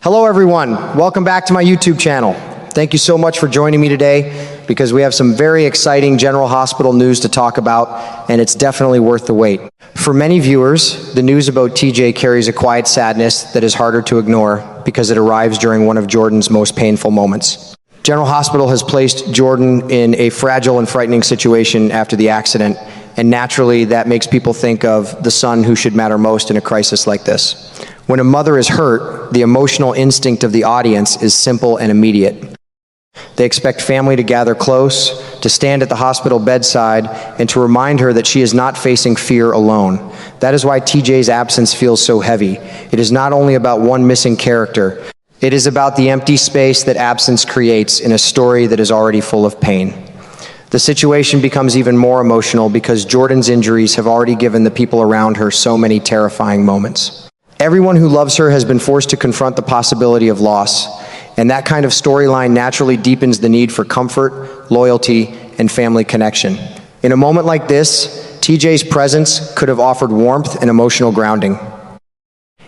Hello everyone, welcome back to my YouTube channel. Thank you so much for joining me today because we have some very exciting General Hospital news to talk about, and it's definitely worth the wait. For many viewers, the news about TJ carries a quiet sadness that is harder to ignore because it arrives during one of Jordan's most painful moments. General Hospital has placed Jordan in a fragile and frightening situation after the accident, and naturally that makes people think of the son who should matter most in a crisis like this. When a mother is hurt, the emotional instinct of the audience is simple and immediate. They expect family to gather close, to stand at the hospital bedside, and to remind her that she is not facing fear alone. That is why TJ's absence feels so heavy. It is not only about one missing character. It is about the empty space that absence creates in a story that is already full of pain. The situation becomes even more emotional because Jordan's injuries have already given the people around her so many terrifying moments. Everyone who loves her has been forced to confront the possibility of loss, and that kind of storyline naturally deepens the need for comfort, loyalty, and family connection. In a moment like this, TJ's presence could have offered warmth and emotional grounding.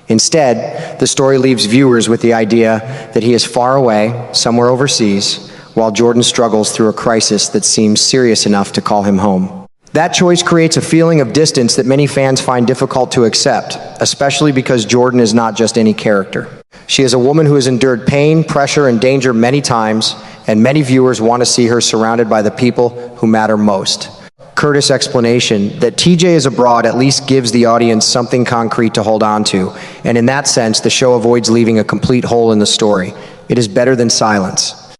Instead, the story leaves viewers with the idea that he is far away, somewhere overseas, while Jordan struggles through a crisis that seems serious enough to call him home. That choice creates a feeling of distance that many fans find difficult to accept, especially because Jordan is not just any character. She is a woman who has endured pain, pressure, and danger many times, and many viewers want to see her surrounded by the people who matter most. Curtis' explanation that TJ is abroad at least gives the audience something concrete to hold on to, and in that sense, the show avoids leaving a complete hole in the story. It is better than silence.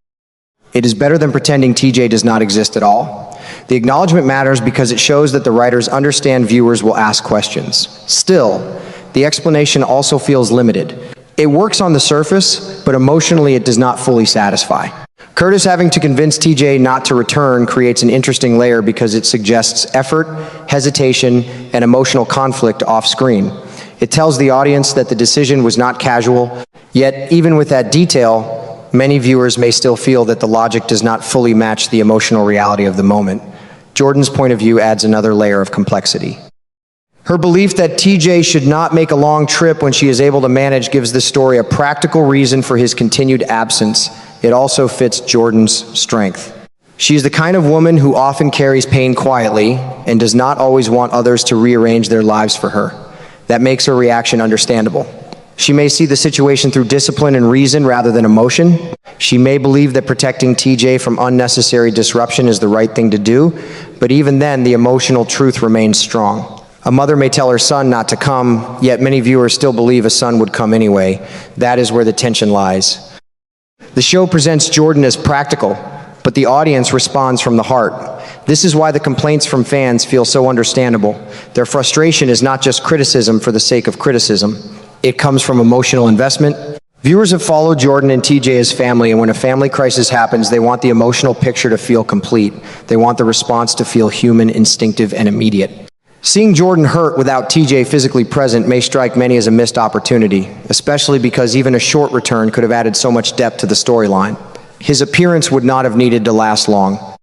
It is better than pretending TJ does not exist at all. The acknowledgement matters because it shows that the writers understand viewers will ask questions. Still, the explanation also feels limited. It works on the surface, but emotionally it does not fully satisfy. Curtis having to convince TJ not to return creates an interesting layer because it suggests effort, hesitation, and emotional conflict off-screen. It tells the audience that the decision was not casual, yet even with that detail, many viewers may still feel that the logic does not fully match the emotional reality of the moment. Jordan's point of view adds another layer of complexity. Her belief that TJ should not make a long trip when she is able to manage gives the story a practical reason for his continued absence. It also fits Jordan's strength. She is the kind of woman who often carries pain quietly and does not always want others to rearrange their lives for her. That makes her reaction understandable. She may see the situation through discipline and reason rather than emotion. She may believe that protecting TJ from unnecessary disruption is the right thing to do, but even then, the emotional truth remains strong. A mother may tell her son not to come, yet many viewers still believe a son would come anyway. That is where the tension lies. The show presents Jordan as practical, but the audience responds from the heart. This is why the complaints from fans feel so understandable. Their frustration is not just criticism for the sake of criticism. It comes from emotional investment. Viewers have followed Jordan and TJ as family, and when a family crisis happens, they want the emotional picture to feel complete. They want the response to feel human, instinctive, and immediate. Seeing Jordan hurt without TJ physically present may strike many as a missed opportunity, especially because even a short return could have added so much depth to the storyline. His appearance would not have needed to last long.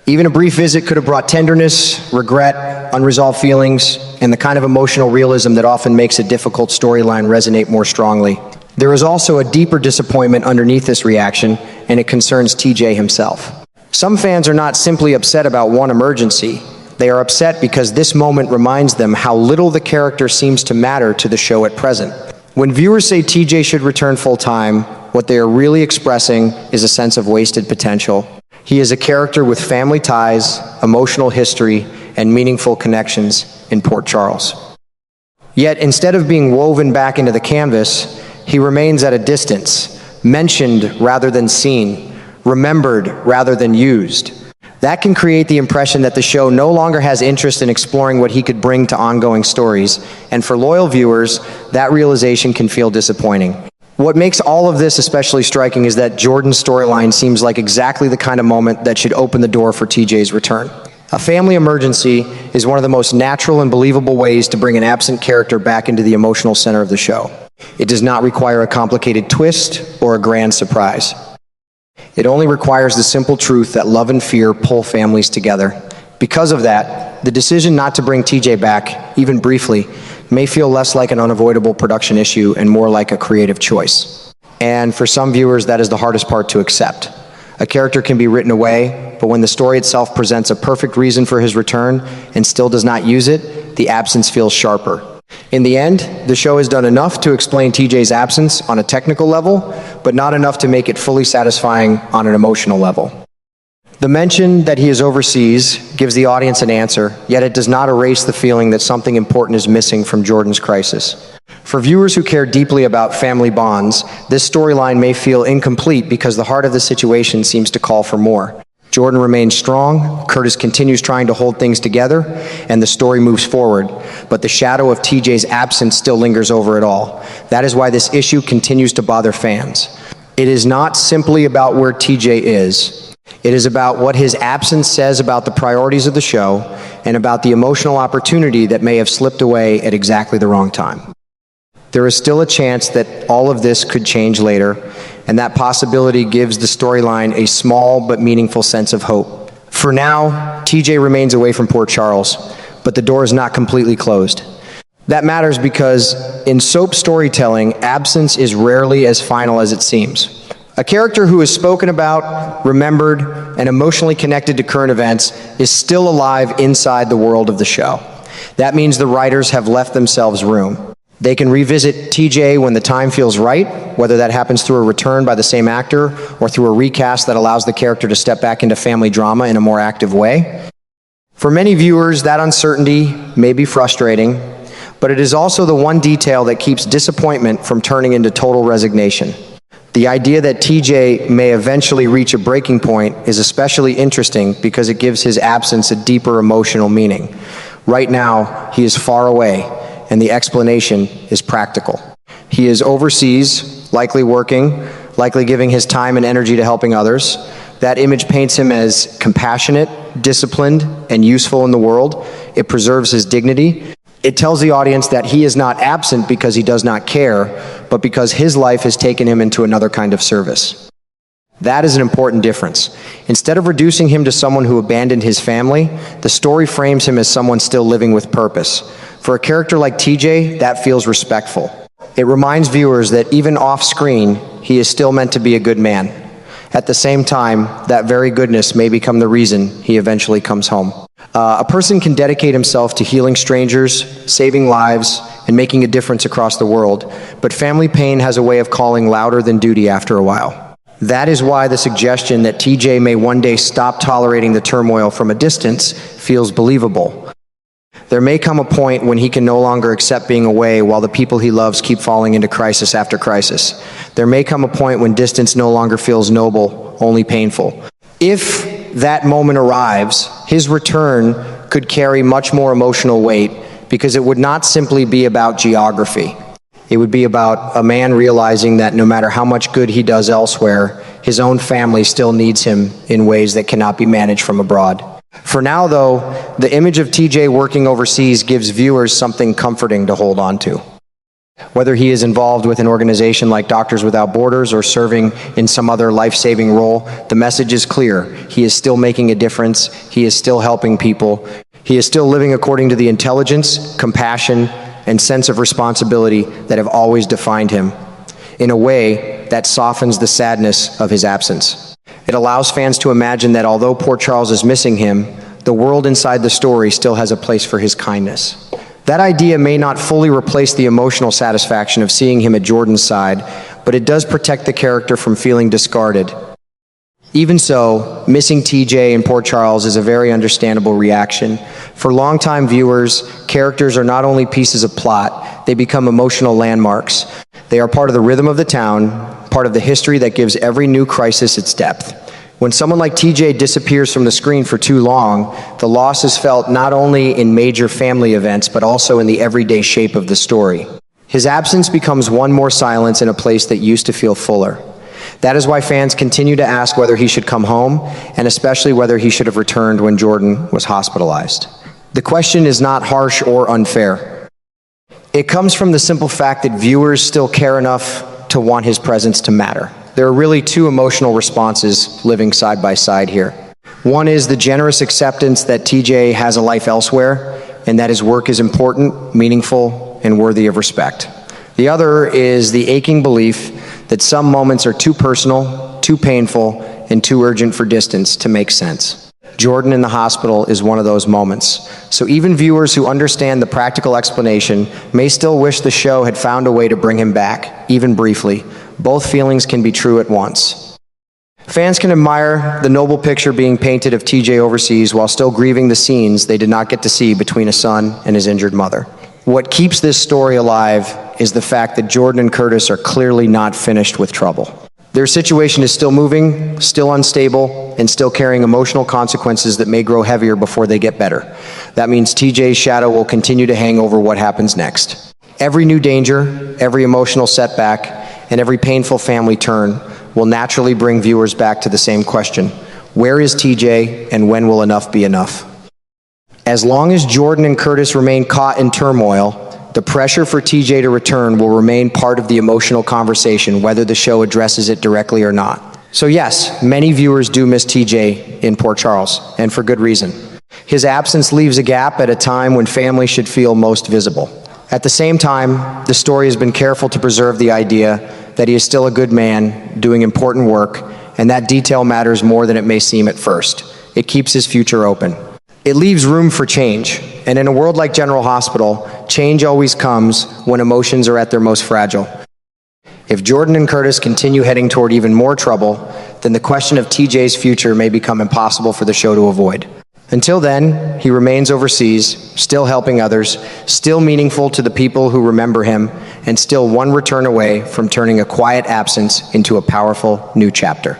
Even a brief visit could have brought tenderness, regret, unresolved feelings, and the kind of emotional realism that often makes a difficult storyline resonate more strongly. There is also a deeper disappointment underneath this reaction, and it concerns TJ himself. Some fans are not simply upset about one emergency. They are upset because this moment reminds them how little the character seems to matter to the show at present. When viewers say TJ should return full-time, what they are really expressing is a sense of wasted potential. He is a character with family ties, emotional history, and meaningful connections in Port Charles. Yet, instead of being woven back into the canvas, he remains at a distance, mentioned rather than seen, remembered rather than used. That can create the impression that the show no longer has interest in exploring what he could bring to ongoing stories, and for loyal viewers, that realization can feel disappointing. What makes all of this especially striking is that Jordan's storyline seems like exactly the kind of moment that should open the door for TJ's return. A family emergency is one of the most natural and believable ways to bring an absent character back into the emotional center of the show. It does not require a complicated twist or a grand surprise. It only requires the simple truth that love and fear pull families together. Because of that, the decision not to bring TJ back, even briefly, may feel less like an unavoidable production issue and more like a creative choice. And for some viewers, that is the hardest part to accept. A character can be written away, but when the story itself presents a perfect reason for his return and still does not use it, the absence feels sharper. In the end, the show has done enough to explain TJ's absence on a technical level, but not enough to make it fully satisfying on an emotional level. The mention that he is overseas gives the audience an answer, yet it does not erase the feeling that something important is missing from Jordan's crisis. For viewers who care deeply about family bonds, this storyline may feel incomplete because the heart of the situation seems to call for more. Jordan remains strong, Curtis continues trying to hold things together, and the story moves forward, but the shadow of TJ's absence still lingers over it all. That is why this issue continues to bother fans. It is not simply about where TJ is. It is about what his absence says about the priorities of the show and about the emotional opportunity that may have slipped away at exactly the wrong time. There is still a chance that all of this could change later, and that possibility gives the storyline a small but meaningful sense of hope. For now, TJ remains away from Port Charles, but the door is not completely closed. That matters because in soap storytelling, absence is rarely as final as it seems. A character who is spoken about, remembered, and emotionally connected to current events is still alive inside the world of the show. That means the writers have left themselves room. They can revisit TJ when the time feels right, whether that happens through a return by the same actor or through a recast that allows the character to step back into family drama in a more active way. For many viewers, that uncertainty may be frustrating, but it is also the one detail that keeps disappointment from turning into total resignation. The idea that TJ may eventually reach a breaking point is especially interesting because it gives his absence a deeper emotional meaning. Right now, he is far away, and the explanation is practical. He is overseas, likely working, likely giving his time and energy to helping others. That image paints him as compassionate, disciplined, and useful in the world. It preserves his dignity. It tells the audience that he is not absent because he does not care, but because his life has taken him into another kind of service. That is an important difference. Instead of reducing him to someone who abandoned his family, the story frames him as someone still living with purpose. For a character like TJ, that feels respectful. It reminds viewers that even off-screen, he is still meant to be a good man. At the same time, that very goodness may become the reason he eventually comes home. A person can dedicate himself to healing strangers, saving lives, and making a difference across the world, but family pain has a way of calling louder than duty after a while. That is why the suggestion that TJ may one day stop tolerating the turmoil from a distance feels believable. There may come a point when he can no longer accept being away while the people he loves keep falling into crisis after crisis. There may come a point when distance no longer feels noble, only painful. If that moment arrives, his return could carry much more emotional weight because it would not simply be about geography. It would be about a man realizing that no matter how much good he does elsewhere, his own family still needs him in ways that cannot be managed from abroad. For now, though, the image of TJ working overseas gives viewers something comforting to hold on to. Whether he is involved with an organization like Doctors Without Borders or serving in some other life-saving role, the message is clear. He is still making a difference. He is still helping people. He is still living according to the intelligence, compassion, and sense of responsibility that have always defined him, in a way that softens the sadness of his absence. It allows fans to imagine that although Port Charles is missing him, the world inside the story still has a place for his kindness. That idea may not fully replace the emotional satisfaction of seeing him at Jordan's side, but it does protect the character from feeling discarded. Even so, missing TJ in Port Charles is a very understandable reaction. For longtime viewers, characters are not only pieces of plot, they become emotional landmarks. They are part of the rhythm of the town, part of the history that gives every new crisis its depth. When someone like TJ disappears from the screen for too long, the loss is felt not only in major family events, but also in the everyday shape of the story. His absence becomes one more silence in a place that used to feel fuller. That is why fans continue to ask whether he should come home, and especially whether he should have returned when Jordan was hospitalized. The question is not harsh or unfair. It comes from the simple fact that viewers still care enough to want his presence to matter. There are really two emotional responses living side by side here. One is the generous acceptance that TJ has a life elsewhere, and that his work is important, meaningful, and worthy of respect. The other is the aching belief that some moments are too personal, too painful, and too urgent for distance to make sense. Jordan in the hospital is one of those moments. So even viewers who understand the practical explanation may still wish the show had found a way to bring him back, even briefly. Both feelings can be true at once. Fans can admire the noble picture being painted of TJ overseas while still grieving the scenes they did not get to see between a son and his injured mother. What keeps this story alive is the fact that Jordan and Curtis are clearly not finished with trouble. Their situation is still moving, still unstable, and still carrying emotional consequences that may grow heavier before they get better. That means TJ's shadow will continue to hang over what happens next. Every new danger, every emotional setback, and every painful family turn will naturally bring viewers back to the same question: where is TJ, and when will enough be enough? As long as Jordan and Curtis remain caught in turmoil, the pressure for TJ to return will remain part of the emotional conversation, whether the show addresses it directly or not. So yes, many viewers do miss TJ in Port Charles, and for good reason. His absence leaves a gap at a time when family should feel most visible. At the same time, the story has been careful to preserve the idea that he is still a good man, doing important work, and that detail matters more than it may seem at first. It keeps his future open. It leaves room for change, and in a world like General Hospital, change always comes when emotions are at their most fragile. If Jordan and Curtis continue heading toward even more trouble, then the question of TJ's future may become impossible for the show to avoid. Until then, he remains overseas, still helping others, still meaningful to the people who remember him, and still one return away from turning a quiet absence into a powerful new chapter.